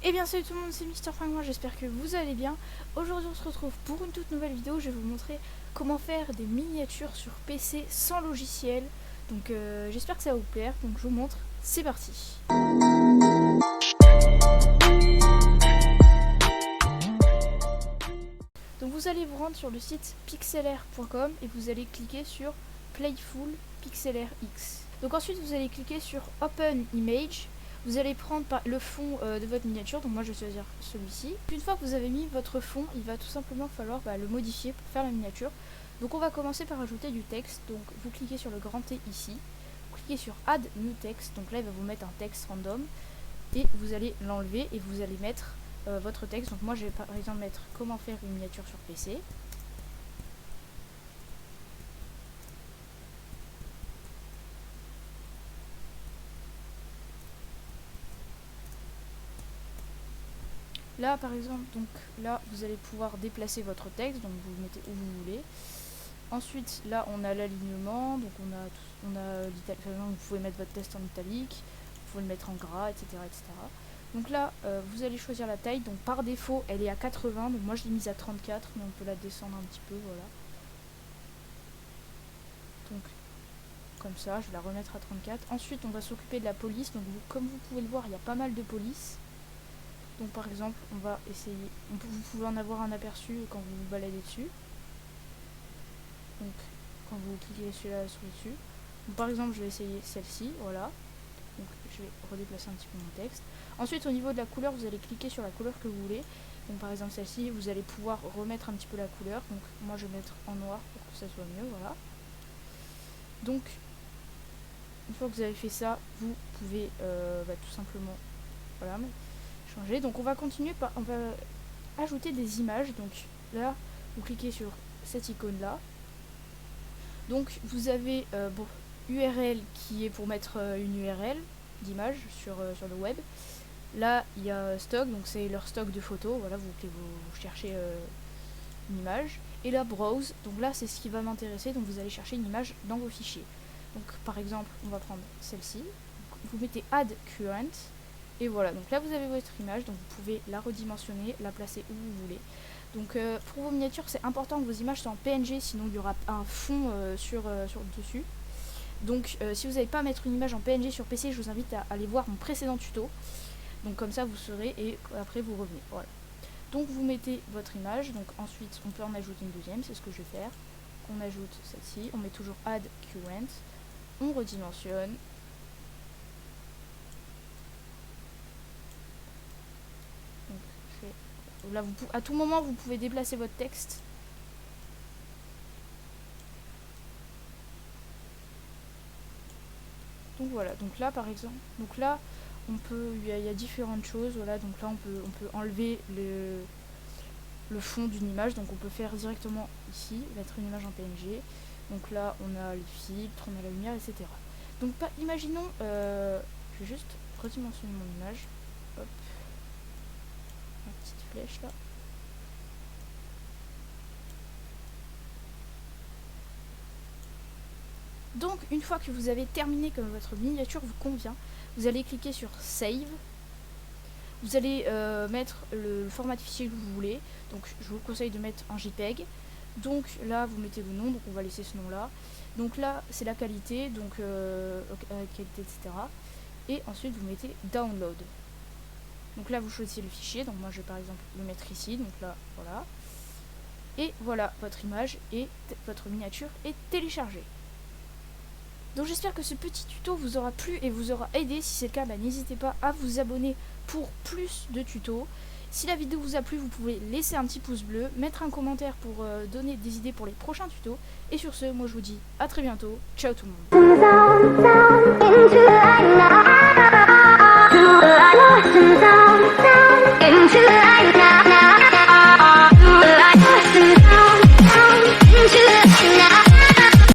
Eh bien salut tout le monde, c'est Mister Fragment, j'espère que vous allez bien. Aujourd'hui on se retrouve pour une toute nouvelle vidéo. Je vais vous montrer comment faire des miniatures sur PC sans logiciel. Donc j'espère que ça va vous plaire, donc je vous montre, c'est parti. Donc vous allez vous rendre sur le site pixlr.com et vous allez cliquer sur Playful Pixlr X. Donc ensuite vous allez cliquer sur Open Image. Vous allez prendre le fond de votre miniature, donc moi je vais choisir celui-ci. Une fois que vous avez mis votre fond, il va tout simplement falloir le modifier pour faire la miniature. Donc on va commencer par ajouter du texte, donc vous cliquez sur le grand T ici, vous cliquez sur Add New Text, donc là il va vous mettre un texte random, et vous allez l'enlever et vous allez mettre votre texte. Donc moi je vais par exemple mettre comment faire une miniature sur PC. Là par exemple, donc là vous allez pouvoir déplacer votre texte, donc vous le mettez où vous voulez. Ensuite là on a l'alignement, donc on a vous pouvez mettre votre texte en italique, vous pouvez le mettre en gras, etc. etc. Donc là vous allez choisir la taille, donc par défaut elle est à 80, donc moi je l'ai mise à 34, mais on peut la descendre un petit peu, voilà. Donc comme ça, je vais la remettre à 34. Ensuite on va s'occuper de la police, donc comme vous pouvez le voir il y a pas mal de police. Donc par exemple, on va essayer, vous pouvez en avoir un aperçu quand vous vous baladez dessus. Donc quand vous cliquez celui-là sur le dessus. Donc, par exemple, je vais essayer celle-ci, voilà. Donc je vais redéplacer un petit peu mon texte. Ensuite, au niveau de la couleur, vous allez cliquer sur la couleur que vous voulez. Donc par exemple celle-ci, vous allez pouvoir remettre un petit peu la couleur. Donc moi je vais mettre en noir pour que ça soit mieux, voilà. Donc une fois que vous avez fait ça, vous pouvez tout simplement, voilà, changer. Donc on va continuer par, on va ajouter des images. Donc là vous cliquez sur cette icône là, donc vous avez URL qui est pour mettre une URL d'image sur le web. Là il y a stock, donc c'est leur stock de photos, voilà, vous cherchez une image, et là browse, donc là c'est ce qui va m'intéresser, donc vous allez chercher une image dans vos fichiers. Donc par exemple on va prendre celle-ci, vous mettez add current. Et voilà, donc là vous avez votre image, donc vous pouvez la redimensionner, la placer où vous voulez. Donc pour vos miniatures, c'est important que vos images soient en PNG, sinon il y aura un fond sur dessus. Donc si vous n'avez pas à mettre une image en PNG sur PC, je vous invite à aller voir mon précédent tuto. Donc comme ça vous saurez et après vous revenez. Voilà. Donc vous mettez votre image, donc ensuite on peut en ajouter une deuxième, c'est ce que je vais faire. On ajoute celle-ci, on met toujours add current, on redimensionne. Là, à tout moment, vous pouvez déplacer votre texte. Donc voilà, donc là par exemple, donc là on peut, il y a différentes choses, voilà, donc là on peut enlever le fond d'une image, donc on peut faire directement ici, mettre une image en PNG. Donc là on a les filtres, on a la lumière, etc. Donc imaginons, je vais juste redimensionner mon image, hop, ma petite flèche là. Donc une fois que vous avez terminé, que votre miniature vous convient, vous allez cliquer sur Save. Vous allez mettre le format de fichier que vous voulez. Donc je vous conseille de mettre un JPEG. Donc là vous mettez le nom, donc on va laisser ce nom là. Donc là c'est la qualité, donc qualité, etc. Et ensuite vous mettez Download. Donc là vous choisissez le fichier, donc moi je vais par exemple le mettre ici, donc là voilà. Et voilà, votre image et votre miniature est téléchargée. Donc j'espère que ce petit tuto vous aura plu et vous aura aidé. Si c'est le cas, n'hésitez pas à vous abonner pour plus de tutos. Si la vidéo vous a plu, vous pouvez laisser un petit pouce bleu, mettre un commentaire pour donner des idées pour les prochains tutos. Et sur ce, moi je vous dis à très bientôt. Ciao tout le monde.